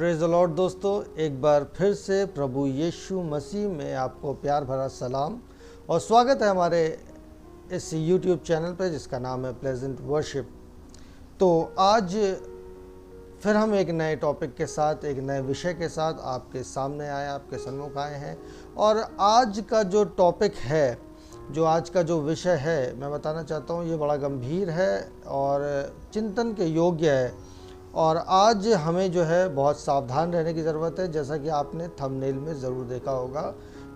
Praise the Lord दोस्तों, एक बार फिर से प्रभु यीशु मसीह में आपको प्यार भरा सलाम और स्वागत है हमारे इस यूट्यूब चैनल पर जिसका नाम है प्लेजेंट वर्शिप। तो आज फिर हम एक नए टॉपिक के साथ, एक नए विषय के साथ आपके सामने आए, आपके सन्मुख आए हैं। और आज का जो टॉपिक है, जो आज का जो विषय है, मैं बताना चाहता हूँ ये बड़ा गंभीर है और चिंतन के योग्य है। और आज हमें जो है बहुत सावधान रहने की ज़रूरत है। जैसा कि आपने थंबनेल में ज़रूर देखा होगा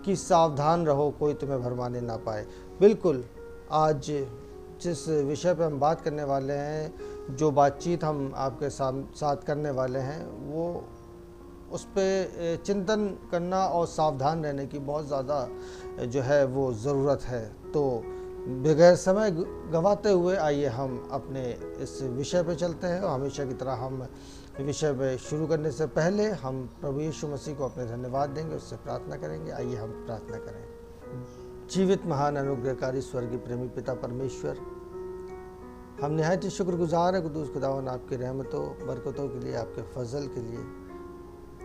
कि सावधान रहो, कोई तुम्हें भरमाने ना पाए। बिल्कुल, आज जिस विषय पर हम बात करने वाले हैं, जो बातचीत हम आपके साथ करने वाले हैं, वो उस पर चिंतन करना और सावधान रहने की बहुत ज़्यादा जो है वो ज़रूरत है। तो बगैर समय गंवाते हुए आइए हम अपने इस विषय पे चलते हैं। और हमेशा की तरह हम विषय पे शुरू करने से पहले हम प्रभु यीशु मसीह को अपने धन्यवाद देंगे, उससे प्रार्थना करेंगे। आइए हम प्रार्थना करें। जीवित महान अनुग्रहकारी स्वर्गीय प्रेमी पिता परमेश्वर, हम निहायत ही शुक्रगुजार है कुदूस खुदावन आपकी रहमतों बरकतों के लिए, आपके फजल के लिए।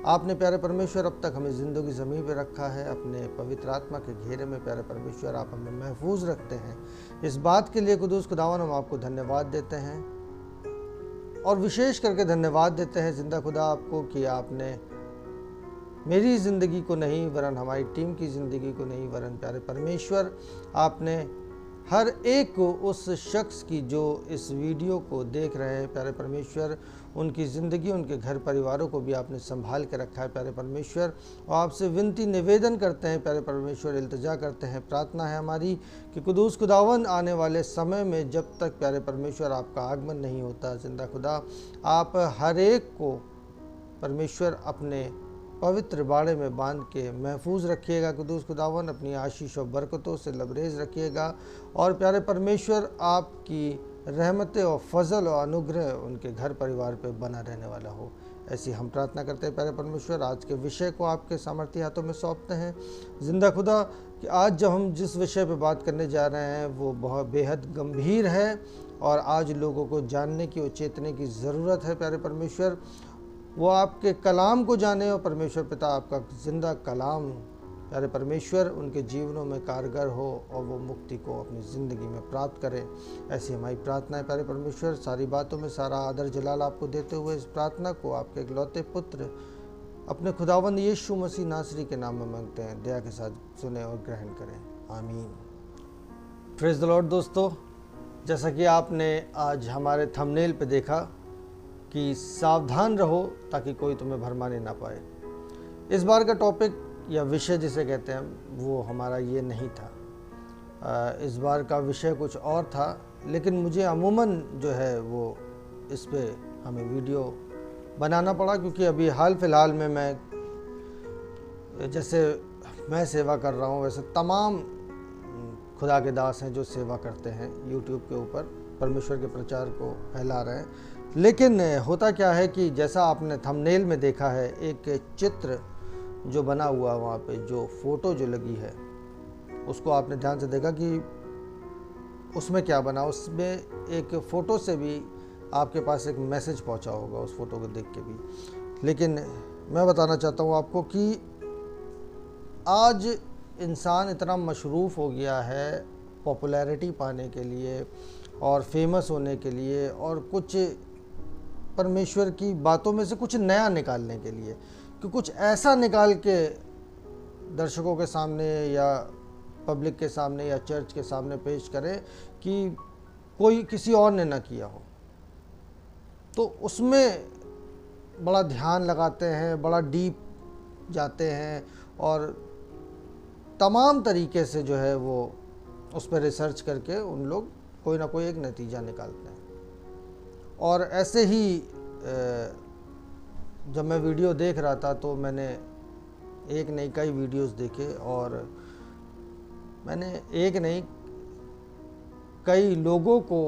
आपने प्यारे परमेश्वर अब तक हमें ज़िंदगी ज़मीन पे रखा है। अपने पवित्र आत्मा के घेरे में प्यारे परमेश्वर आप हमें महफूज रखते हैं। इस बात के लिए कुदूस खुदावन हम आपको धन्यवाद देते हैं और विशेष करके धन्यवाद देते हैं जिंदा खुदा आपको कि आपने मेरी ज़िंदगी को नहीं वरन हमारी टीम की ज़िंदगी को नहीं वरन प्यारे परमेश्वर आपने हर एक को, उस शख्स की जो इस वीडियो को देख रहे हैं प्यारे परमेश्वर, उनकी ज़िंदगी, उनके घर परिवारों को भी आपने संभाल के रखा है प्यारे परमेश्वर। और आपसे विनती निवेदन करते हैं प्यारे परमेश्वर, इल्तिजा करते हैं, प्रार्थना है हमारी कि कुदूस खुदावन आने वाले समय में जब तक प्यारे परमेश्वर आपका आगमन नहीं होता, जिंदा खुदा आप हर एक को परमेश्वर अपने पवित्र बाड़े में बांध के महफूज रखिएगा। कुदूस खुदावन अपनी आशीष और बरकतों से लबरेज रखिएगा। और प्यारे परमेश्वर आपकी रहमतें और फजल और अनुग्रह उनके घर परिवार पे बना रहने वाला हो, ऐसी हम प्रार्थना करते हैं प्यारे परमेश्वर। आज के विषय को आपके सामर्थ्य हाथों में सौंपते हैं जिंदा खुदा कि आज जब हम जिस विषय पे बात करने जा रहे हैं वो बहुत बेहद गंभीर है और आज लोगों को जानने की और चेतने की ज़रूरत है प्यारे परमेश्वर। वो आपके कलाम को जाने और परमेश्वर पिता आपका जिंदा कलाम प्यारे परमेश्वर उनके जीवनों में कारगर हो और वो मुक्ति को अपनी ज़िंदगी में प्राप्त करें, ऐसी हमारी प्रार्थना है प्यारे परमेश्वर। सारी बातों में सारा आदर जलाल आपको देते हुए इस प्रार्थना को आपके इकलौते पुत्र अपने खुदावंद यीशु मसीह नासरी के नाम में मांगते हैं। दया के साथ सुने और ग्रहण करें, आमीन। प्रेज़ द लॉर्ड दोस्तों, जैसा कि आपने आज हमारे थंबनेल पे देखा कि सावधान रहो ताकि कोई तुम्हें भरमाने ना पाए। इस बार का टॉपिक या विषय जिसे कहते हैं वो हमारा ये नहीं था। इस बार का विषय कुछ और था, लेकिन मुझे अमूमन जो है वो इस पे हमें वीडियो बनाना पड़ा क्योंकि अभी हाल फिलहाल में मैं जैसे मैं सेवा कर रहा हूँ वैसे तमाम खुदा के दास हैं जो सेवा करते हैं यूट्यूब के ऊपर, परमेश्वर के प्रचार को फैला रहे हैं। लेकिन होता क्या है कि जैसा आपने थंबनेल में देखा है, एक चित्र जो बना हुआ वहाँ पे, जो फ़ोटो जो लगी है उसको आपने ध्यान से देखा कि उसमें क्या बना। उसमें एक फ़ोटो से भी आपके पास एक मैसेज पहुँचा होगा उस फ़ोटो को देख के भी। लेकिन मैं बताना चाहता हूँ आपको कि आज इंसान इतना मशरूफ़ हो गया है पॉपुलैरिटी पाने के लिए और फेमस होने के लिए और कुछ परमेश्वर की बातों में से कुछ नया निकालने के लिए, कि कुछ ऐसा निकाल के दर्शकों के सामने या पब्लिक के सामने या चर्च के सामने पेश करें कि कोई किसी और ने ना किया हो। तो उसमें बड़ा ध्यान लगाते हैं, बड़ा डीप जाते हैं और तमाम तरीके से जो है वो उस पर रिसर्च करके उन लोग कोई ना कोई एक नतीजा निकालते हैं। और ऐसे ही जब मैं वीडियो देख रहा था तो मैंने एक नहीं कई वीडियोस देखे और मैंने एक नहीं कई लोगों को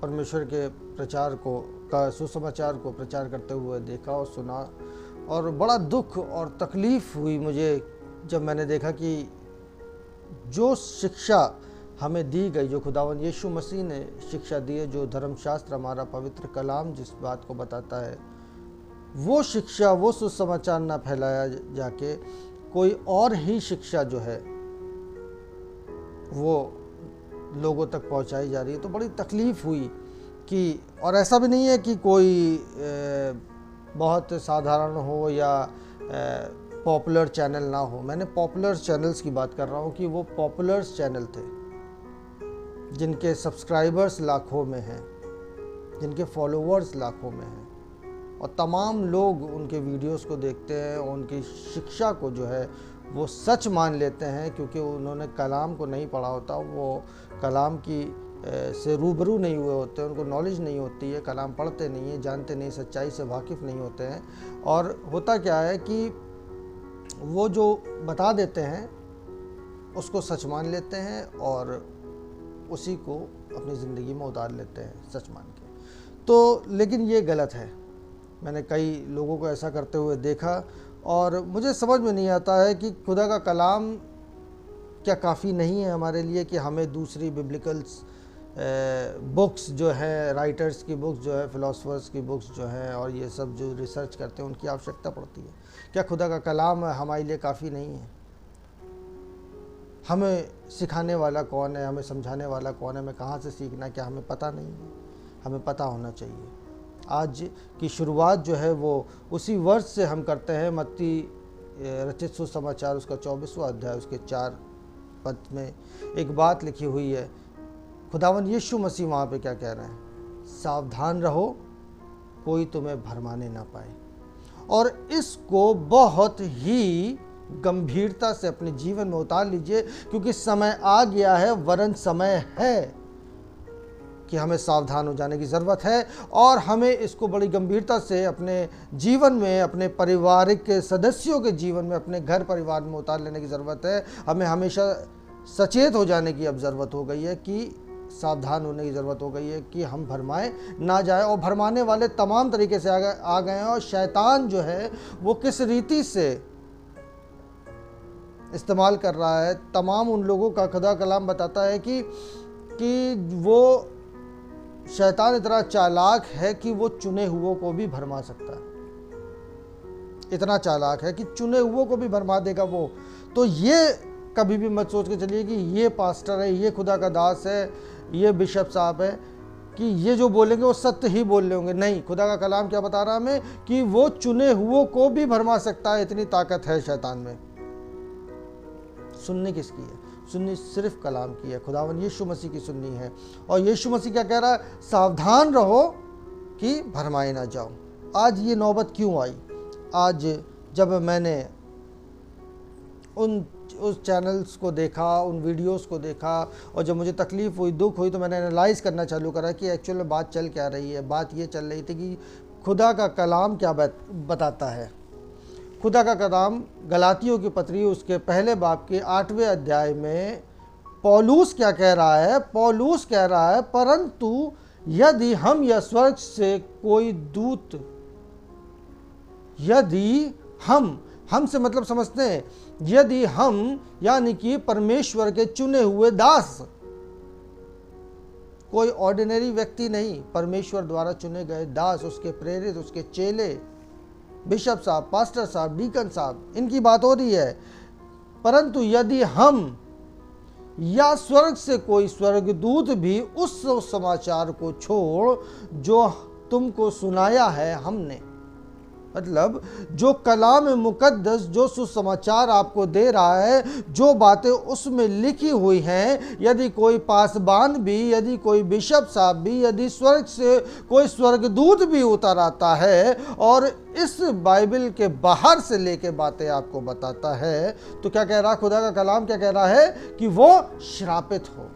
परमेश्वर के प्रचार को का सुसमाचार को प्रचार करते हुए देखा और सुना। और बड़ा दुख और तकलीफ़ हुई मुझे जब मैंने देखा कि जो शिक्षा हमें दी गई, जो खुदावंद यीशु मसीह ने शिक्षा दी है, जो धर्मशास्त्र हमारा पवित्र कलाम जिस बात को बताता है वो शिक्षा, वो सुसमाचार ना फैलाया जाके कोई और ही शिक्षा जो है वो लोगों तक पहुंचाई जा रही है, तो बड़ी तकलीफ़ हुई कि, और ऐसा भी नहीं है कि कोई बहुत साधारण हो या पॉपुलर चैनल ना हो। मैंने पॉपुलर चैनल्स की बात कर रहा हूँ कि वो पॉपुलर चैनल थे जिनके सब्सक्राइबर्स लाखों में हैं, जिनके फॉलोअर्स लाखों में हैं, और तमाम लोग उनके वीडियोस को देखते हैं, उनकी शिक्षा को जो है वो सच मान लेते हैं, क्योंकि उन्होंने कलाम को नहीं पढ़ा होता, वो कलाम की से रूबरू नहीं हुए होते, उनको नॉलेज नहीं होती है, कलाम पढ़ते नहीं हैं, जानते नहीं, सच्चाई से वाकिफ़ नहीं होते हैं। और होता क्या है कि वो जो बता देते हैं उसको सच मान लेते हैं और उसी को अपनी ज़िंदगी में उतार लेते हैं सच मान के। तो लेकिन ये गलत है। मैंने कई लोगों को ऐसा करते हुए देखा, और मुझे समझ में नहीं आता है कि खुदा का कलाम क्या काफ़ी नहीं है हमारे लिए कि हमें दूसरी बिब्लिकल्स बुक्स जो है, राइटर्स की बुक्स जो है, फ़िलासफ़र्स की बुक्स जो हैं, और ये सब जो रिसर्च करते हैं उनकी आवश्यकता पड़ती है? क्या खुदा का कलाम हमारे लिए काफ़ी नहीं है? हमें सिखाने वाला कौन है, हमें समझाने वाला कौन है, हमें कहाँ से सीखना है, क्या हमें पता नहीं है? हमें पता होना चाहिए। आज की शुरुआत जो है वो उसी वर्ष से हम करते हैं। मत्ती रचित सुसमाचार उसका 24वां अध्याय उसके 4 पद में एक बात लिखी हुई है। खुदावन यीशु मसीह वहाँ पे क्या कह रहे हैं? सावधान रहो, कोई तुम्हें भरमाने ना पाए। और इसको बहुत ही गंभीरता से अपने जीवन में उतार लीजिए, क्योंकि समय आ गया है, वरन समय है कि हमें सावधान हो जाने की ज़रूरत है, और हमें इसको बड़ी गंभीरता से अपने जीवन में, अपने पारिवारिक सदस्यों के जीवन में, अपने घर परिवार में उतार लेने की ज़रूरत है। हमें हमेशा सचेत हो जाने की अब ज़रूरत हो गई है, कि सावधान होने की ज़रूरत हो गई है कि हम भरमाए ना जाए। और भरमाने वाले तमाम तरीके से आ गए हैं, और शैतान जो है वो किस रीति से इस्तेमाल कर रहा है तमाम उन लोगों का। खुदा कलाम बताता है कि वो शैतान इतना चालाक है कि वो चुने हुओं को भी भरमा सकता है। इतना चालाक है कि चुने हुओं को भी भरमा देगा वो। तो ये कभी भी मत सोच के चलिए कि ये पास्टर है, ये खुदा का दास है, ये बिशप साहब है, कि ये जो बोलेंगे वो सत्य ही बोल रहे होंगे। नहीं, खुदा का कलाम क्या बता रहा है हमें कि वो चुने हुओं को भी भरमा सकता है। इतनी ताकत है शैतान में। सुननी किसकी है? सुननी सिर्फ कलाम की है, खुदावन यीशु मसीह की सुननी है। और यीशु मसीह क्या कह रहा है? सावधान रहो कि भरमाए ना जाओ। आज ये नौबत क्यों आई? आज जब मैंने उस चैनल्स को देखा, उन वीडियोस को देखा, और जब मुझे तकलीफ़ हुई, दुख हुई, तो मैंने एनालाइज़ करना चालू करा कि एक्चुअल में बात चल क्या रही है। बात ये चल रही थी कि खुदा का कलाम क्या बताता है। खुदा का कलाम गलातियों की पत्री उसके पहले बाब के 8वें अध्याय में पौलुस क्या कह रहा है? पौलुस कह रहा है, परंतु यदि हम या स्वर्ग से कोई दूत, यदि हम से मतलब समझते हैं, यदि हम यानी कि परमेश्वर के चुने हुए दास, कोई ऑर्डिनरी व्यक्ति नहीं, परमेश्वर द्वारा चुने गए दास, उसके प्रेरित, उसके चेले, बिशप साहब, पास्टर साहब, डीकन साहब, इनकी बात हो रही है। परंतु यदि हम या स्वर्ग से कोई स्वर्गदूत भी उस समाचार को छोड़ जो तुमको सुनाया है हमने, मतलब जो कलाम मुकद्दस, जो सुसमाचार आपको दे रहा है, जो बातें उसमें लिखी हुई हैं, यदि कोई पासबान भी, यदि कोई बिशप साहब भी, यदि स्वर्ग से कोई स्वर्गदूत भी उतर आता है और इस बाइबल के बाहर से लेके बातें आपको बताता है, तो क्या कह रहा खुदा का कलाम? क्या कह रहा है? कि वो श्रापित हो।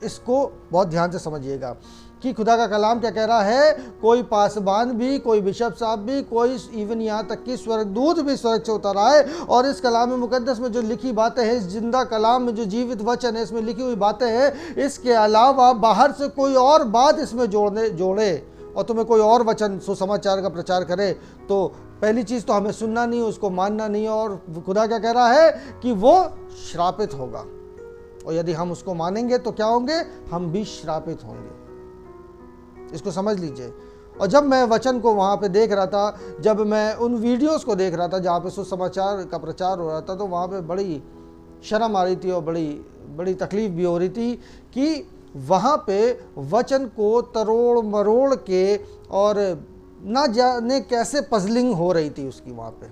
इसको बहुत ध्यान से समझिएगा कि खुदा का कलाम क्या कह रहा है। कोई पासबान भी, कोई बिशप साहब भी, कोई इवन यहाँ तक कि स्वर्गदूत भी स्वर्ग से उतर आए और इस कलाम मुकद्दस में जो लिखी बातें हैं, इस जिंदा कलाम में जो जीवित वचन है, इसमें लिखी हुई बातें हैं, इसके अलावा बाहर से कोई और बात इसमें जोड़े और तुम्हें कोई और वचन सुसमाचार का प्रचार करे, तो पहली चीज़ तो हमें सुनना नहीं, उसको मानना नहीं है। और खुदा क्या कह रहा है कि वो श्रापित होगा। और यदि हम उसको मानेंगे तो क्या होंगे? हम भी श्रापित होंगे। इसको समझ लीजिए। और जब मैं वचन को वहाँ पे देख रहा था, जब मैं उन वीडियोस को देख रहा था जहाँ पे सुसमाचार का प्रचार हो रहा था, तो वहाँ पे बड़ी शर्म आ रही थी और बड़ी बड़ी तकलीफ़ भी हो रही थी कि वहाँ पे वचन को तरोड़ मरोड़ के और ना जाने कैसे पजलिंग हो रही थी उसकी वहाँ पे।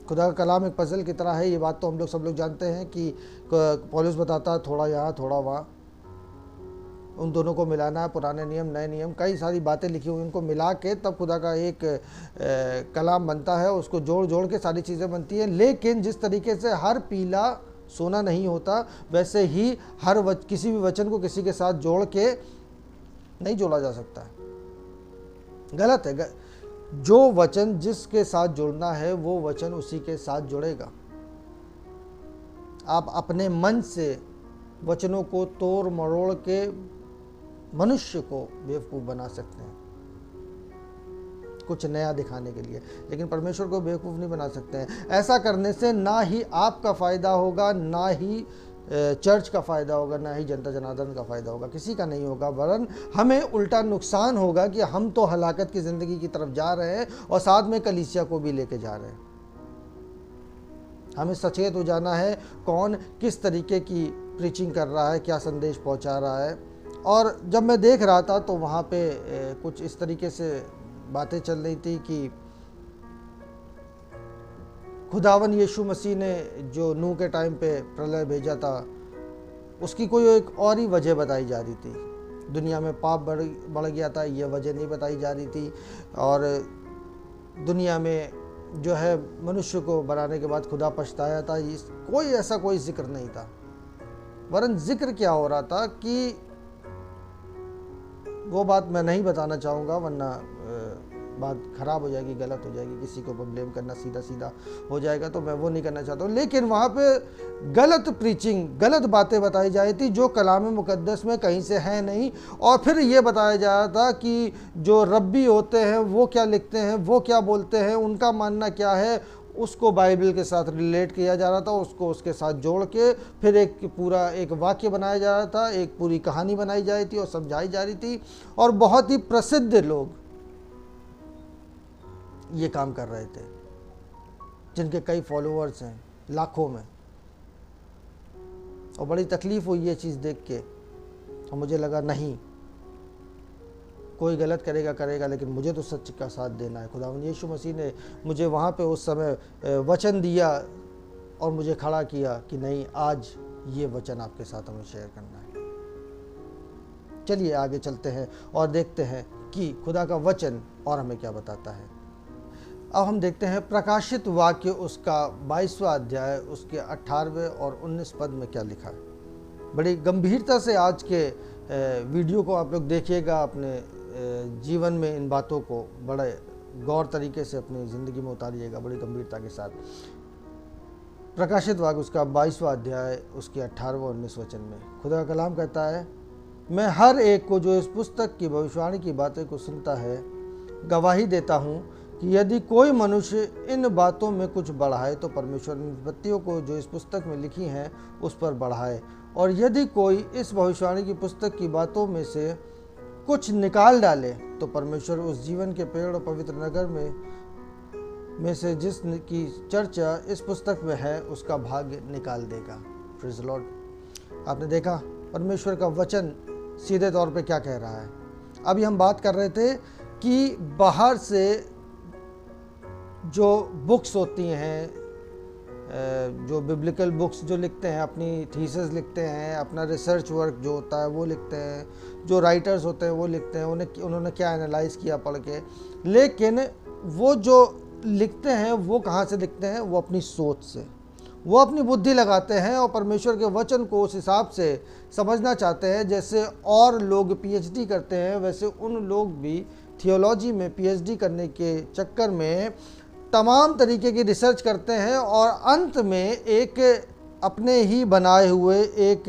खुदा का कलाम एक पजल की तरह है, ये बात तो हम लोग सब लोग जानते हैं कि पौलुस बताता है थोड़ा यहाँ थोड़ा वहाँ, उन दोनों को मिलाना है, पुराने नियम नए नियम, कई सारी बातें लिखी हुई, उनको मिला के तब खुदा का एक कलाम बनता है, उसको जोड़ जोड़ के सारी चीज़ें बनती हैं। लेकिन जिस तरीके से हर पीला सोना नहीं होता, वैसे ही किसी भी वचन को किसी के साथ जोड़ के नहीं जोड़ा जा सकता है, गलत है। जो वचन जिसके साथ जुड़ना है वो वचन उसी के साथ जुड़ेगा। आप अपने मन से वचनों को तोड़ मरोड़ के मनुष्य को बेवकूफ़ बना सकते हैं कुछ नया दिखाने के लिए, लेकिन परमेश्वर को बेवकूफ़ नहीं बना सकते हैं। ऐसा करने से ना ही आपका फ़ायदा होगा, ना ही चर्च का फ़ायदा होगा, ना ही जनता जनार्दन का फ़ायदा होगा, किसी का नहीं होगा, वरन हमें उल्टा नुकसान होगा कि हम तो हलाकत की ज़िंदगी की तरफ जा रहे हैं और साथ में कलीसिया को भी लेके जा रहे हैं। हमें सचेत हो जाना है कौन किस तरीके की प्रीचिंग कर रहा है, क्या संदेश पहुंचा रहा है। और जब मैं देख रहा था तो वहाँ पे कुछ इस तरीके से बातें चल रही थी कि खुदावन यीशु मसीह ने जो नूह के टाइम पे प्रलय भेजा था, उसकी कोई एक और ही वजह बताई जा रही थी। दुनिया में पाप बढ़ गया था, ये वजह नहीं बताई जा रही थी। और दुनिया में जो है मनुष्य को बनाने के बाद खुदा पछताया था, कोई ऐसा कोई जिक्र नहीं था। वरन जिक्र क्या हो रहा था कि वो बात मैं नहीं बताना चाहूँगा, वरना बात ख़राब हो जाएगी, गलत हो जाएगी, किसी को ब्लेम करना सीधा सीधा हो जाएगा, तो मैं वो नहीं करना चाहता हूँ। लेकिन वहाँ पे गलत प्रीचिंग, गलत बातें बताई जाई थी जो कलाम मुकद्दस में कहीं से है नहीं। और फिर ये बताया जा रहा था कि जो रब्बी होते हैं वो क्या लिखते हैं, वो क्या बोलते हैं, उनका मानना क्या है, उसको बाइबल के साथ रिलेट किया जा रहा था, उसको उसके साथ जोड़ के फिर एक पूरा एक वाक्य बनाया जा रहा था, एक पूरी कहानी बनाई जा रही थी और समझाई जा रही थी। और बहुत ही प्रसिद्ध लोग ये काम कर रहे थे, जिनके कई फॉलोअर्स हैं लाखों में। और बड़ी तकलीफ़ हुई ये चीज़ देख के, और मुझे लगा नहीं, कोई गलत करेगा, लेकिन मुझे तो सच का साथ देना है। खुदावंद यीशु मसीह ने मुझे वहाँ पे उस समय वचन दिया और मुझे खड़ा किया कि नहीं, आज ये वचन आपके साथ हमें शेयर करना है। चलिए आगे चलते हैं और देखते हैं कि खुदा का वचन और हमें क्या बताता है। अब हम देखते हैं प्रकाशित वाक्य उसका 22वां अध्याय उसके 18वें और 19 पद में क्या लिखा है। बड़ी गंभीरता से आज के वीडियो को आप लोग देखिएगा, अपने जीवन में इन बातों को बड़े गौर तरीके से अपनी ज़िंदगी में उतारिएगा, बड़ी गंभीरता के साथ। प्रकाशित वाक्य उसका 22वां अध्याय उसके 18वें और 19 वचन में खुदा का कलाम कहता है, मैं हर एक को जो इस पुस्तक की भविष्यवाणी की बातें को सुनता है गवाही देता हूँ कि यदि कोई मनुष्य इन बातों में कुछ बढ़ाए तो परमेश्वर इन विपत्तियों को जो इस पुस्तक में लिखी हैं उस पर बढ़ाए, और यदि कोई इस भविष्यवाणी की पुस्तक की बातों में से कुछ निकाल डाले तो परमेश्वर उस जीवन के पेड़ और पवित्र नगर में से जिसकी चर्चा इस पुस्तक में है उसका भाग्य निकाल देगा। Praise the Lord. आपने देखा परमेश्वर का वचन सीधे तौर पे क्या कह रहा है। अभी हम बात कर रहे थे कि बाहर से जो बुक्स होती हैं, जो बिब्लिकल बुक्स जो लिखते हैं, अपनी थीसिस लिखते हैं, अपना रिसर्च वर्क जो होता है वो लिखते हैं, जो राइटर्स होते हैं वो लिखते हैं, उन्होंने क्या एनालाइज किया पढ़ के। लेकिन वो जो लिखते हैं वो कहाँ से लिखते हैं, वो अपनी सोच से, वो अपनी बुद्धि लगाते हैं और परमेश्वर के वचन को उस हिसाब से समझना चाहते हैं। जैसे और लोग पीएचडी करते हैं, वैसे उन लोग भी थियोलॉजी में पीएचडी करने के चक्कर में तमाम तरीके की रिसर्च करते हैं और अंत में एक अपने ही बनाए हुए एक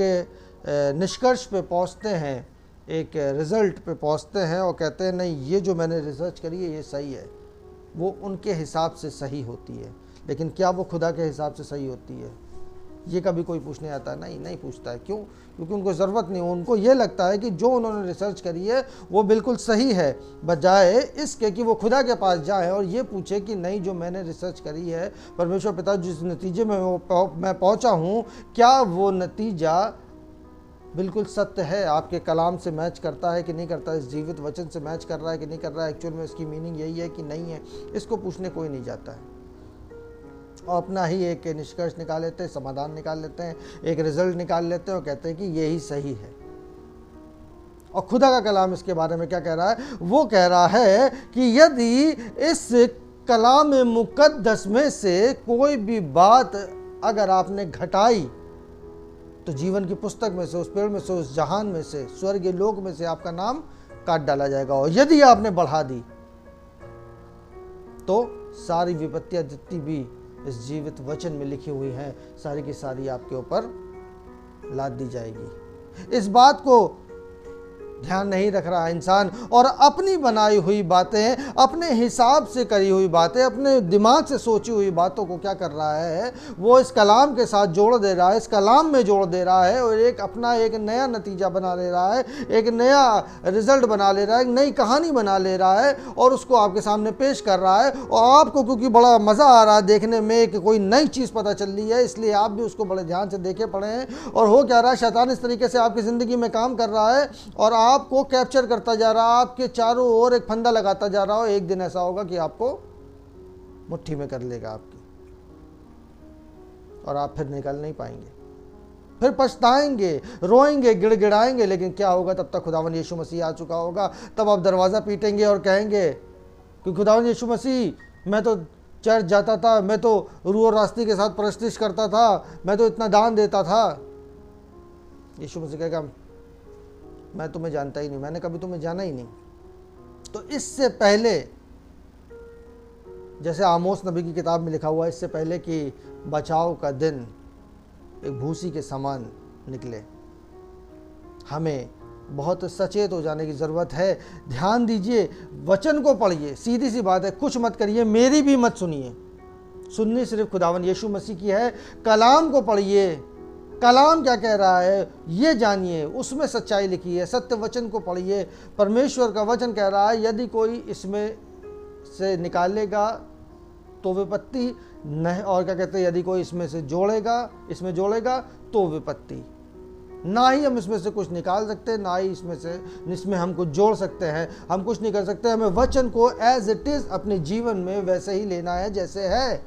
निष्कर्ष पे पहुंचते हैं, एक रिज़ल्ट पे पहुंचते हैं और कहते हैं नहीं, ये जो मैंने रिसर्च करी है ये सही है। वो उनके हिसाब से सही होती है, लेकिन क्या वो खुदा के हिसाब से सही होती है? ये कभी कोई पूछने आता है? नहीं पूछता है। क्यों? क्योंकि उनको ज़रूरत नहीं। उनको ये लगता है कि जो उन्होंने रिसर्च करी है वो बिल्कुल सही है, बजाय इसके कि वो खुदा के पास जाए और ये पूछे कि नहीं, जो मैंने रिसर्च करी है, परमेश्वर पिता जिस नतीजे में मैं पहुंचा हूं, क्या वो नतीजा बिल्कुल सत्य है? आपके कलाम से मैच करता है कि नहीं करता? इस जीवित वचन से मैच कर रहा है कि नहीं कर रहा है? एक्चुअल में इसकी मीनिंग यही है कि नहीं है? इसको पूछने कोई नहीं जाता है और अपना ही एक निष्कर्ष निकाल लेते हैं, समाधान निकाल लेते हैं, एक रिजल्ट निकाल लेते हैं और कहते हैं कि यही सही है। और खुदा का कलाम इसके बारे में क्या कह रहा है? वो कह रहा है कि यदि इस कलाम मुकद्दस में से कोई भी बात अगर आपने घटाई तो जीवन की पुस्तक में से, उस पेड़ में से, उस जहान में से, स्वर्गीय लोक में से आपका नाम काट डाला जाएगा। और यदि आपने बढ़ा दी तो सारी विपत्तियां जितनी भी इस जीवित वचन में लिखी हुई हैं, सारी की सारी आपके ऊपर लाद दी जाएगी। इस बात को ध्यान नहीं रख रहा इंसान और अपनी बनाई हुई बातें, अपने हिसाब से करी हुई बातें, अपने दिमाग से सोची हुई बातों को क्या कर रहा है? वो इस कलाम के साथ जोड़ दे रहा है, इस कलाम में जोड़ दे रहा है और अपना एक नया नतीजा बना ले रहा है, एक नया रिजल्ट बना ले रहा है, एक नई कहानी बना ले रहा है और उसको आपके सामने पेश कर रहा है। और आपको क्योंकि बड़ा मज़ा आ रहा है देखने में कि कोई नई चीज़ पता चल रही है, इसलिए आप भी उसको बड़े ध्यान से देखे पढ़े हैं। और हो क्या रहा है? शैतान इस तरीके से आपकी ज़िंदगी में काम कर रहा है और आपको कैप्चर करता जा रहा है, आपके चारों ओर एक फंदा लगाता जा रहा हो। एक दिन ऐसा होगा कि आपको मुट्ठी में कर लेगा आपकी और आप फिर निकल नहीं पाएंगे, फिर पछताएंगे, रोएंगे, गिड़गिड़ाएंगे। लेकिन क्या होगा? तब तक खुदावन यीशु मसीह आ चुका होगा। तब आप दरवाज़ा पीटेंगे और कहेंगे कि खुदावन यीशु मसीह, मैं तो चर्च जाता था, मैं तो रूह और रास्ते के साथ परस्तिश करता था, मैं तो इतना दान देता था। यीशु मसीह कहेगा, मैं तुम्हें जानता ही नहीं, मैंने कभी तुम्हें जाना ही नहीं। तो इससे पहले, जैसे आमोस नबी की किताब में लिखा हुआ है, इससे पहले कि बचाव का दिन एक भूसी के समान निकले, हमें बहुत सचेत हो जाने की ज़रूरत है। ध्यान दीजिए, वचन को पढ़िए, सीधी सी बात है, कुछ मत करिए, मेरी भी मत सुनिए। सुननी सिर्फ खुदावन यीशु मसीह की है। कलाम को पढ़िए, कलाम क्या कह रहा है ये जानिए, उसमें सच्चाई लिखी है। सत्य वचन को पढ़िए। परमेश्वर का वचन कह रहा है यदि कोई इसमें से निकालेगा तो विपत्ति नहीं, और क्या कहते हैं, यदि कोई इसमें जोड़ेगा तो विपत्ति। ना ही हम इसमें से कुछ निकाल सकते हैं, ना ही इसमें हम कुछ जोड़ सकते हैं। हम कुछ नहीं कर सकते। हमें वचन को एज इट इज़ अपने जीवन में वैसे ही लेना है जैसे है,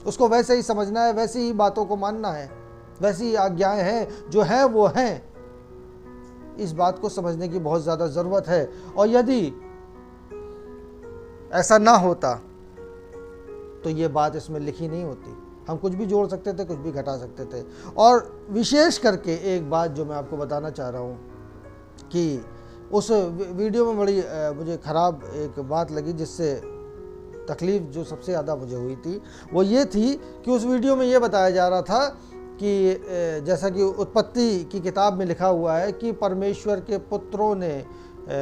उसको वैसे ही समझना है, वैसी ही बातों को मानना है, वैसी आज्ञाएं हैं जो है वो हैं। इस बात को समझने की बहुत ज़्यादा ज़रूरत है। और यदि ऐसा ना होता तो ये बात इसमें लिखी नहीं होती। हम कुछ भी जोड़ सकते थे, कुछ भी घटा सकते थे। और विशेष करके एक बात जो मैं आपको बताना चाह रहा हूँ कि उस वीडियो में बड़ी मुझे ख़राब एक बात लगी, जिससे तकलीफ़ जो सबसे ज़्यादा मुझे हुई थी वो ये थी कि उस वीडियो में ये बताया जा रहा था कि जैसा कि उत्पत्ति की किताब में लिखा हुआ है कि परमेश्वर के पुत्रों ने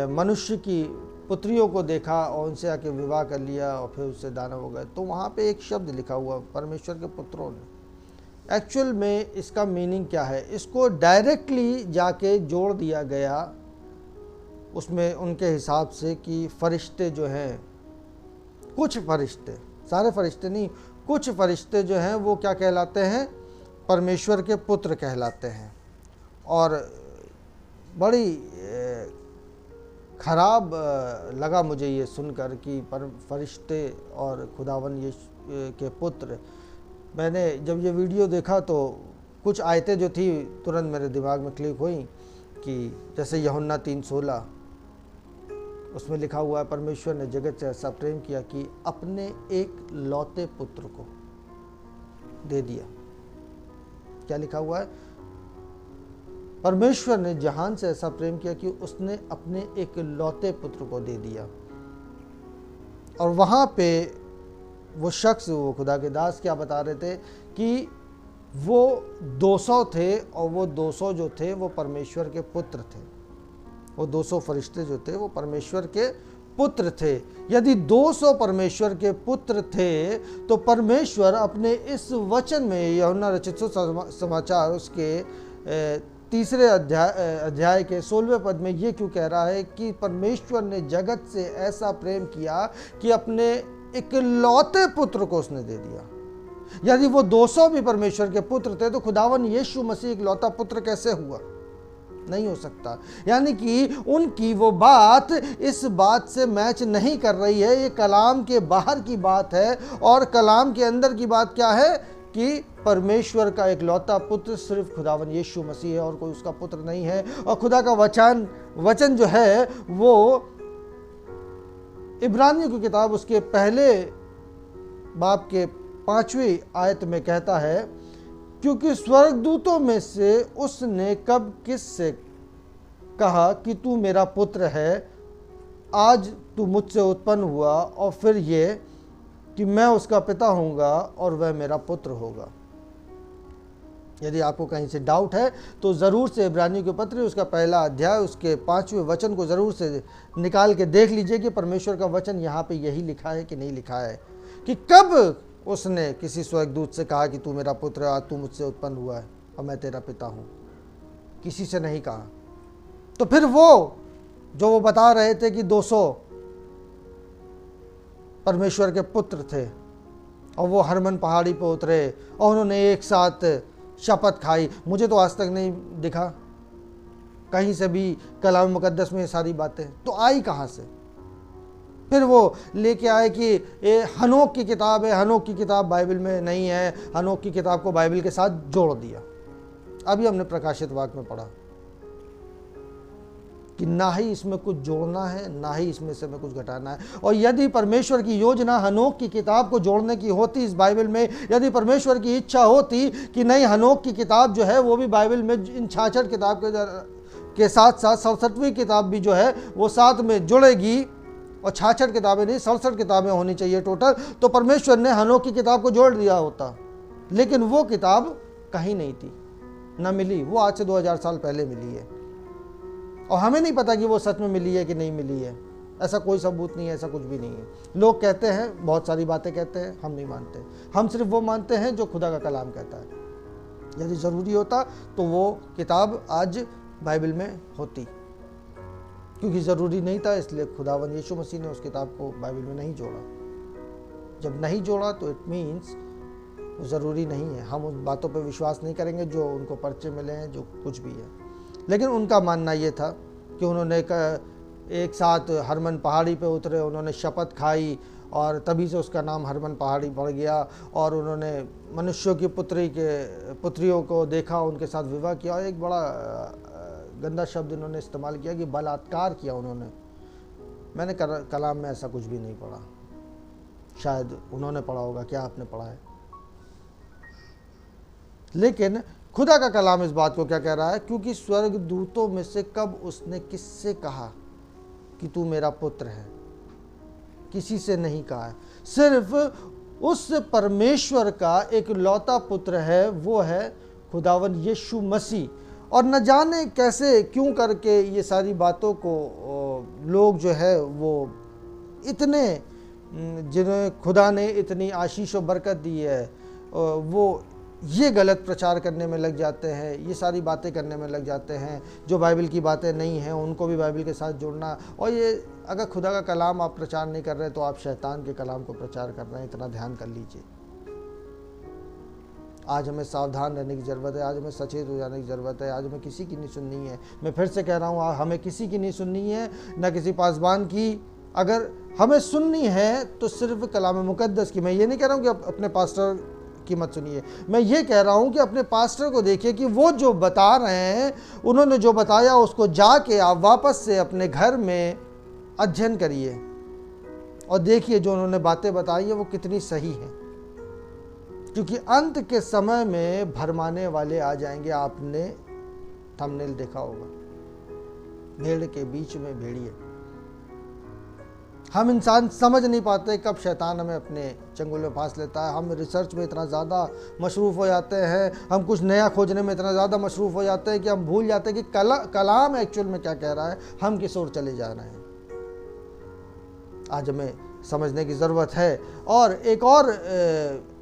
मनुष्य की पुत्रियों को देखा और उनसे आके विवाह कर लिया और फिर उससे दानव हो गए। तो वहाँ पे एक शब्द लिखा हुआ, परमेश्वर के पुत्रों ने। एक्चुअल में इसका मीनिंग क्या है? इसको डायरेक्टली जाके जोड़ दिया गया उसमें उनके हिसाब से कि फरिश्ते जो हैं, कुछ फरिश्ते, सारे फरिश्ते नहीं, कुछ फरिश्ते जो हैं वो क्या कहलाते हैं? परमेश्वर के पुत्र कहलाते हैं। और बड़ी ख़राब लगा मुझे ये सुनकर कि फरिश्ते और खुदावन के पुत्र। मैंने जब ये वीडियो देखा तो कुछ आयतें जो थी तुरंत मेरे दिमाग में क्लिक हुई कि जैसे यूहन्ना 3:16, उसमें लिखा हुआ है परमेश्वर ने जगत से ऐसा प्रेम किया कि अपने एक लौते पुत्र को दे दिया। क्या लिखा हुआ है? परमेश्वर ने जहान से ऐसा प्रेम किया कि उसने अपने एक लौते पुत्र को दे दिया। और वहाँ पे वो शख्स, वो खुदा के दास क्या बता रहे थे कि वो 200 थे और वो 200 जो थे वो परमेश्वर के पुत्र थे। वो 200 फरिश्ते जो थे वो परमेश्वर के पुत्र थे। यदि 200 परमेश्वर के पुत्र थे तो परमेश्वर अपने इस वचन में, यूहन्ना रचित सुसमाचार उसके तीसरे अध्याय के 16वें पद में ये क्यों कह रहा है कि परमेश्वर ने जगत से ऐसा प्रेम किया कि अपने इकलौते पुत्र को उसने दे दिया। यदि वो 200 भी परमेश्वर के पुत्र थे तो खुदावन यीशु मसीह इकलौता पुत्र कैसे हुआ? नहीं हो सकता। यानी कि उनकी वो बात इस बात से मैच नहीं कर रही है। ये कलाम के बाहर की बात है और कलाम के अंदर की बात क्या है कि परमेश्वर का इकलौता पुत्र सिर्फ खुदावन यीशु मसीह है और कोई उसका पुत्र नहीं है। और खुदा का वचन जो है वो इब्रानियों की किताब उसके पहले बाब के 5वीं आयत में कहता है, क्योंकि स्वर्गदूतों में से उसने कब किससे कहा कि तू मेरा पुत्र है, आज तू मुझसे उत्पन्न हुआ, और फिर ये कि मैं उसका पिता होऊंगा और वह मेरा पुत्र होगा। यदि आपको कहीं से डाउट है तो ज़रूर से इब्रानियों के पत्र उसका पहला अध्याय उसके 5वें वचन को ज़रूर से निकाल के देख लीजिए कि परमेश्वर का वचन यहाँ पे यही लिखा है कि नहीं लिखा है, कि कब उसने किसी स्वर्गदूत से कहा कि तू मेरा पुत्र है, आज तू मुझसे उत्पन्न हुआ है और मैं तेरा पिता हूँ। किसी से नहीं कहा। तो फिर वो बता रहे थे कि 200 परमेश्वर के पुत्र थे और वो हरमन पहाड़ी पर उतरे और उन्होंने एक साथ शपथ खाई। मुझे तो आज तक नहीं दिखा कहीं से भी कलाम मुकद्दस में ये सारी बातें, तो आई कहाँ से? फिर वो लेके आए कि ये हनोक की किताब है, हनोक की किताब बाइबल में नहीं है, हनोक की किताब को बाइबल के साथ जोड़ दिया। अभी हमने प्रकाशित वाक्य में पढ़ा कि ना ही इसमें कुछ जोड़ना है, ना ही इसमें से में कुछ घटाना है। और यदि परमेश्वर की योजना हनोक की किताब को जोड़ने की होती इस बाइबल में, यदि परमेश्वर की इच्छा होती कि नहीं हनोक की किताब जो है वो भी बाइबल में इन 66 किताब के साथ साथ 67वीं किताब भी जो है वो साथ में जुड़ेगी और 66 किताबें नहीं 67 किताबें होनी चाहिए टोटल, तो परमेश्वर ने हनोक की किताब को जोड़ दिया होता। लेकिन वो किताब कहीं नहीं थी, ना मिली। वो आज से 2000 साल पहले मिली है और हमें नहीं पता कि वो सच में मिली है कि नहीं मिली है। ऐसा कोई सबूत नहीं है, ऐसा कुछ भी नहीं है। लोग कहते हैं, बहुत सारी बातें कहते हैं, हम नहीं मानते। हम सिर्फ वो मानते हैं जो खुदा का कलाम कहता है। यदि ज़रूरी होता तो वो किताब आज बाइबल में होती, क्योंकि ज़रूरी नहीं था, इसलिए खुदावन यीशु मसीह ने उस किताब को बाइबल में नहीं जोड़ा। जब नहीं जोड़ा तो इट मीन्स वो ज़रूरी नहीं है। हम उन बातों पर विश्वास नहीं करेंगे जो उनको पर्चे मिले हैं, जो कुछ भी है। लेकिन उनका मानना ये था कि उन्होंने एक साथ हरमन पहाड़ी पे उतरे, उन्होंने शपथ खाई और तभी से उसका नाम हरमन पहाड़ी पड़ गया। और उन्होंने मनुष्यों की पुत्रियों को देखा, उनके साथ विवाह किया। और एक बड़ा गंदा शब्द इन्होंने इस्तेमाल किया कि बलात्कार किया उन्होंने। मैंने कलाम में ऐसा कुछ भी नहीं पढ़ा। शायद उन्होंने पढ़ा होगा, क्या आपने पढ़ा है? लेकिन खुदा का कलाम इस बात को क्या कह रहा है? क्योंकि स्वर्गदूतों में से कब उसने किससे कहा कि तू मेरा पुत्र है? किसी से नहीं कहा है, सिर्फ उस परमेश्वर का एक लौता पुत्र है, वो है खुदावन यीशु मसीह। और न जाने कैसे क्यों करके ये सारी बातों को लोग जो है वो इतने, जिन्हें खुदा ने इतनी आशीष और बरकत दी है, वो ये गलत प्रचार करने में लग जाते हैं, ये सारी बातें करने में लग जाते हैं जो बाइबल की बातें नहीं हैं, उनको भी बाइबल के साथ जोड़ना। और ये अगर खुदा का कलाम आप प्रचार नहीं कर रहे तो आप शैतान के कलाम को प्रचार कर रहे हैं। इतना ध्यान कर लीजिए। आज हमें सावधान रहने की ज़रूरत है, आज हमें सचेत हो जाने की ज़रूरत है। आज हमें किसी की नहीं सुननी है। मैं फिर से कह रहा हूँ, हमें किसी की नहीं सुननी है, न किसी पासबान की। अगर हमें सुननी है तो सिर्फ कलाम मुकद्दस की। मैं ये नहीं कह रहा हूँ कि अपने पास्टर की मत सुनिए, मैं ये कह रहा हूँ कि अपने पास्टर को देखिए कि वो जो बता रहे हैं, उन्होंने जो बताया उसको जाके आप वापस से अपने घर में अध्ययन करिए और देखिए जो उन्होंने बातें बताई है वो कितनी सही हैं। क्योंकि अंत के समय में भरमाने वाले आ जाएंगे। आपने थंबनेल देखा होगा, भेड़ के बीच में भेड़िए। हम इंसान समझ नहीं पाते कब शैतान हमें अपने चंगुल में फांस लेता है। हम रिसर्च में इतना ज़्यादा मशरूफ़ हो जाते हैं, हम कुछ नया खोजने में इतना ज़्यादा मशरूफ़ हो जाते हैं कि हम भूल जाते हैं कि कलाम एक्चुअल में क्या कह रहा है, हम किस ओर चले जा रहे हैं। आज हमें समझने की ज़रूरत है। और एक और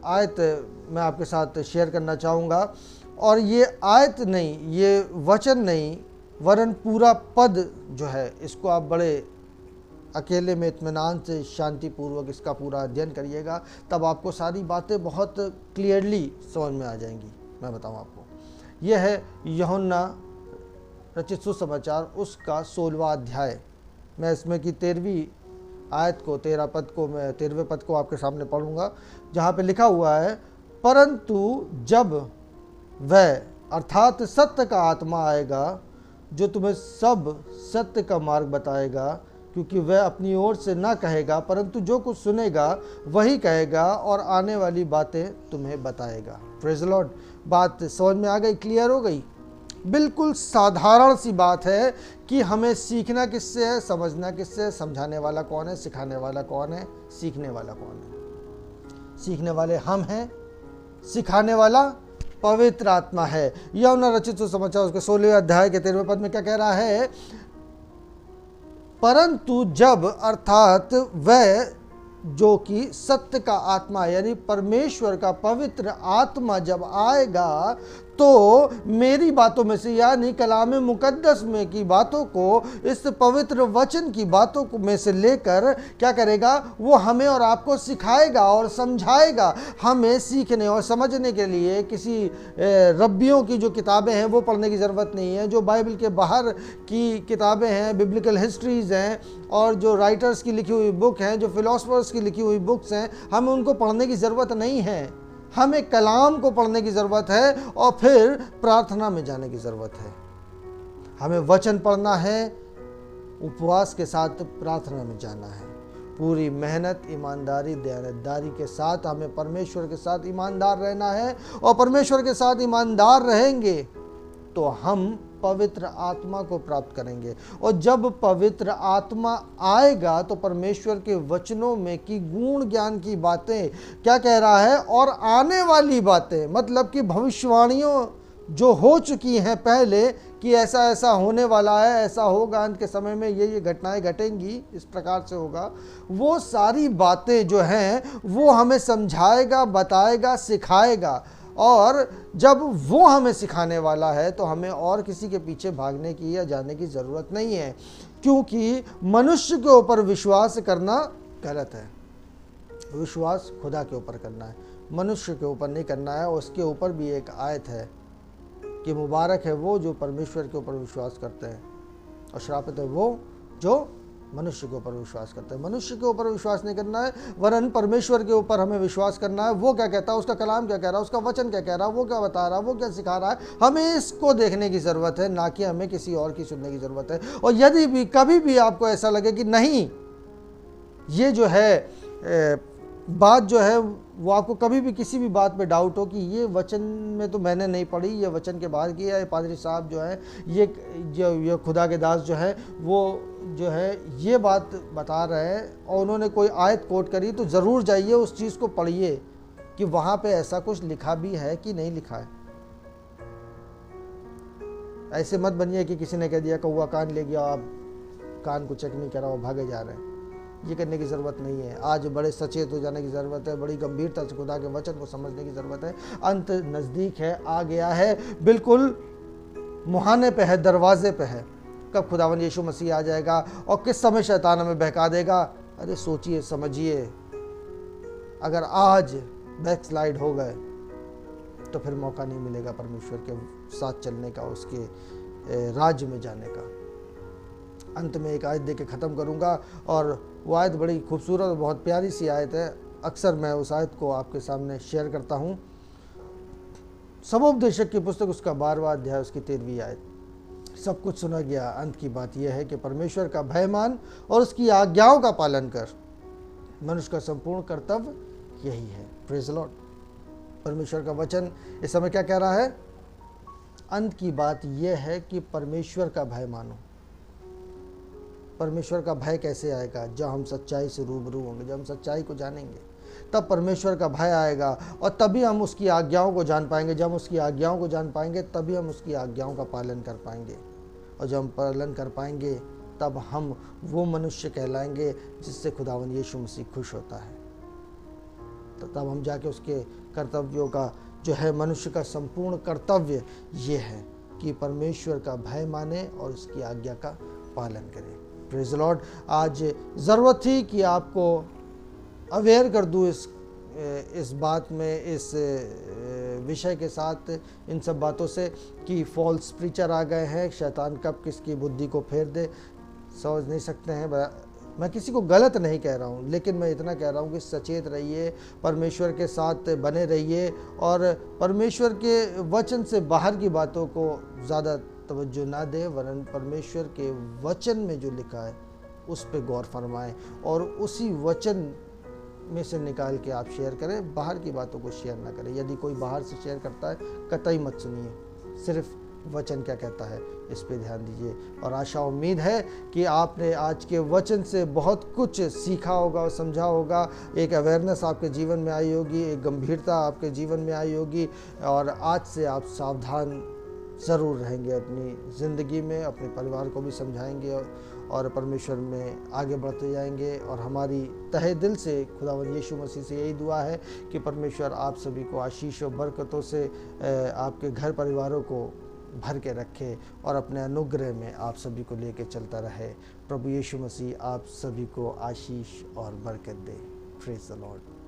आयत मैं आपके साथ शेयर करना चाहूँगा, और ये आयत नहीं, ये वचन नहीं, वरन पूरा पद जो है, इसको आप बड़े अकेले में इत्मीनान से शांतिपूर्वक इसका पूरा अध्ययन करिएगा, तब आपको सारी बातें बहुत क्लियरली समझ में आ जाएंगी। मैं बताऊं आपको, यह है यूहन्ना रचित सुसमाचार उसका 16वां अध्याय। मैं इसमें की 13वीं आयत को, 13वें पद को आपके सामने पढ़ूंगा, जहाँ पे लिखा हुआ है, परंतु जब वह अर्थात सत्य का आत्मा आएगा जो तुम्हें सब सत्य का मार्ग बताएगा, क्योंकि वह अपनी ओर से ना कहेगा, परंतु जो कुछ सुनेगा वही कहेगा और आने वाली बातें तुम्हें बताएगा। Praise the Lord. बात समझ में आ गई, क्लियर हो गई? बिल्कुल साधारण सी बात है कि हमें सीखना किससे है, समझना किससे है, समझाने वाला कौन है, सिखाने वाला कौन है, सीखने वाला कौन है। सीखने वाले हम हैं, सिखाने वाला पवित्र आत्मा है। यूहन्ना रचित सुसमाचार उसके 16वें अध्याय के 13वें पद में क्या कह रहा है? परंतु जब अर्थात वह जो कि सत्य का आत्मा यानी परमेश्वर का पवित्र आत्मा जब आएगा तो मेरी बातों में से यानी कलाम मुकद्दस में की बातों को, इस पवित्र वचन की बातों को में से लेकर क्या करेगा? वो हमें और आपको सिखाएगा और समझाएगा। हमें सीखने और समझने के लिए किसी रब्बियों की जो किताबें हैं वो पढ़ने की ज़रूरत नहीं है। जो बाइबल के बाहर की किताबें हैं, बिब्लिकल हिस्ट्रीज़ हैं, और जो राइटर्स की लिखी हुई बुक हैं, जो फिलोसफर्स की लिखी हुई बुक्स हैं, हमें उनको पढ़ने की ज़रूरत नहीं है। हमें कलाम को पढ़ने की ज़रूरत है और फिर प्रार्थना में जाने की ज़रूरत है। हमें वचन पढ़ना है, उपवास के साथ प्रार्थना में जाना है। पूरी मेहनत, ईमानदारी, दयानतदारी के साथ हमें परमेश्वर के साथ ईमानदार रहना है, और परमेश्वर के साथ ईमानदार रहेंगे तो हम पवित्र आत्मा को प्राप्त करेंगे। और जब पवित्र आत्मा आएगा तो परमेश्वर के वचनों में की गुण ज्ञान की बातें, क्या कह रहा है, और आने वाली बातें, मतलब कि भविष्यवाणियों जो हो चुकी हैं पहले कि ऐसा ऐसा होने वाला है, ऐसा होगा, अंत के समय में ये घटनाएं घटेंगी, इस प्रकार से होगा, वो सारी बातें जो हैं वो हमें समझाएगा, बताएगा, सिखाएगा। और जब वो हमें सिखाने वाला है तो हमें और किसी के पीछे भागने की या जाने की ज़रूरत नहीं है, क्योंकि मनुष्य के ऊपर विश्वास करना गलत है। विश्वास खुदा के ऊपर करना है, मनुष्य के ऊपर नहीं करना है। उसके ऊपर भी एक आयत है कि मुबारक है वो जो परमेश्वर के ऊपर विश्वास करते हैं, और श्रापित है वो जो मनुष्य के ऊपर विश्वास करते हैं। मनुष्य के ऊपर विश्वास नहीं करना है, वरन परमेश्वर के ऊपर हमें विश्वास करना है। वो क्या कहता है, उसका कलाम क्या कह रहा है, उसका वचन क्या कह रहा है, वो क्या बता रहा है, वो क्या सिखा रहा है, हमें इसको देखने की ज़रूरत है, ना कि हमें किसी और की सुनने की ज़रूरत है। और यदि भी कभी भी आपको ऐसा लगे कि नहीं, ये जो है बात जो है वो आपको कभी भी किसी भी बात पे डाउट हो कि ये वचन में तो मैंने नहीं पढ़ी, ये वचन के बाहर किया, ये पादरी साहब जो है, ये खुदा के दास जो है, वो जो है ये बात बता रहे हैं और उन्होंने कोई आयत कोट करी, तो ज़रूर जाइए उस चीज़ को पढ़िए कि वहाँ पे ऐसा कुछ लिखा भी है कि नहीं लिखा है। ऐसे मत बनिए कि किसी ने कह दिया कौवा कान ले गया, आप कान को चेक नहीं करा और भागे जा रहे हैं। ये करने की ज़रूरत नहीं है। आज बड़े सचेत हो जाने की ज़रूरत है, बड़ी गंभीरता से खुदा के वचन को समझने की ज़रूरत है। अंत नज़दीक है, आ गया है, बिल्कुल मुहाने पे है, दरवाजे पे है। कब खुदावन यीशु मसीह आ जाएगा और किस समय शैतान हमें बहका देगा? अरे सोचिए, समझिए। अगर आज बैकस्लाइड हो गए तो फिर मौका नहीं मिलेगा परमेश्वर के साथ चलने का, उसके राज्य में जाने का। अंत में एक आयत दे के ख़त्म करूँगा, और वो आयत बड़ी खूबसूरत और बहुत प्यारी सी आयत है। अक्सर मैं उस आयत को आपके सामने शेयर करता हूँ। सबोपदेशक की पुस्तक उसका 12वां अध्याय उसकी 13वीं आयत। सब कुछ सुना गया, अंत की बात यह है कि परमेश्वर का भय मान और उसकी आज्ञाओं का पालन कर, मनुष्य का संपूर्ण कर्तव्य यही है। Praise the Lord. परमेश्वर का वचन इस समय क्या कह रहा है? अंत की बात यह है कि परमेश्वर का भय मानो। परमेश्वर का भय कैसे आएगा? जब हम सच्चाई से रूबरू होंगे, जब हम सच्चाई को जानेंगे, तब परमेश्वर का भय आएगा, और तभी हम उसकी आज्ञाओं को जान पाएंगे। जब हम उसकी आज्ञाओं को जान पाएंगे तभी हम उसकी आज्ञाओं का पालन कर पाएंगे, और जब हम पालन कर पाएंगे तब हम वो मनुष्य कहलाएंगे जिससे खुदावंद यीशु मसीह खुश होता है। तो तब हम जाके उसके कर्तव्यों का जो है, मनुष्य का संपूर्ण कर्तव्य ये है कि परमेश्वर का भय माने और उसकी आज्ञा का पालन करें। Praise the Lord. आज ज़रूरत थी कि आपको अवेयर कर दूँ इस बात में, इस विषय के साथ, इन सब बातों से कि फॉल्स प्रीचर आ गए हैं। शैतान कब किसकी बुद्धि को फेर दे समझ नहीं सकते हैं। मैं किसी को गलत नहीं कह रहा हूँ, लेकिन मैं इतना कह रहा हूँ कि सचेत रहिए, परमेश्वर के साथ बने रहिए और परमेश्वर के वचन से बाहर की बातों को ज़्यादा तवज्जो ना दें, वरन परमेश्वर के वचन में जो लिखा है उस पर गौर फरमाएं और उसी वचन में से निकाल के आप शेयर करें। बाहर की बातों को शेयर ना करें। यदि कोई बाहर से शेयर करता है, कतई मत सुनिए, सिर्फ वचन क्या कहता है इस पे ध्यान दीजिए। और आशा उम्मीद है कि आपने आज के वचन से बहुत कुछ सीखा होगा और समझा होगा। एक अवेयरनेस आपके जीवन में आई होगी, एक गंभीरता आपके जीवन में आई होगी और आज से आप सावधान ज़रूर रहेंगे अपनी ज़िंदगी में, अपने परिवार को भी समझाएंगे और परमेश्वर में आगे बढ़ते जाएंगे। और हमारी तहे दिल से खुदावंद यीशु मसीह से यही दुआ है कि परमेश्वर आप सभी को आशीष और बरकतों से आपके घर परिवारों को भर के रखे और अपने अनुग्रह में आप सभी को लेके चलता रहे। प्रभु यीशु मसीह आप सभी को आशीष और बरकत दे। Praise the Lord.